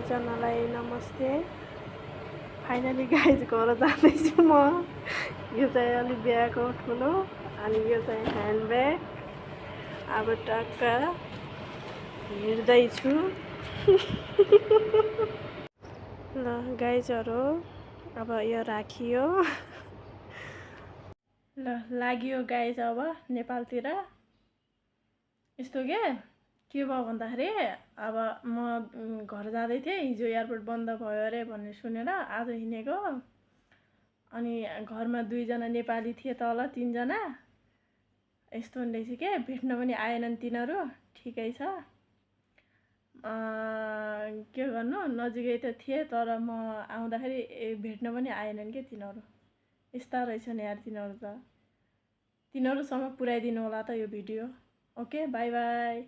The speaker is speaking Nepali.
सबैजनालाई नमस्ते। फाइनली गाइज घर जाँदैछु म। यो चाहिँ अलि बिहाको ठुलो अनि यो चाहिँ ह्यान्डब्याग। अब टक्क हिँड्दैछु। ल गाइजहरू अब यो राखियो। ल लाग्यो गाइज अब नेपालतिर। यस्तो के भयो भन्दाखेरि अब म घर जाँदै थिएँ। हिजो एयरपोर्ट बन्द भयो अरे भन्ने सुनेर आज हिँडेको। अनि घरमा 2 जना नेपाली थिए, तल 3 जना। यस्तो हुँदैछ भेट्न पनि आएनन् तिनीहरू। ठिकै छ, के गर्नु, नजिकै त थिए तर म आउँदाखेरि भेट्न पनि आएनन् तिनीहरू। यस्ता रहेछन् यार तिनीहरू त। तिनीहरूसँग पुर्याइदिनु होला त यो भिडियो। Okay, by by.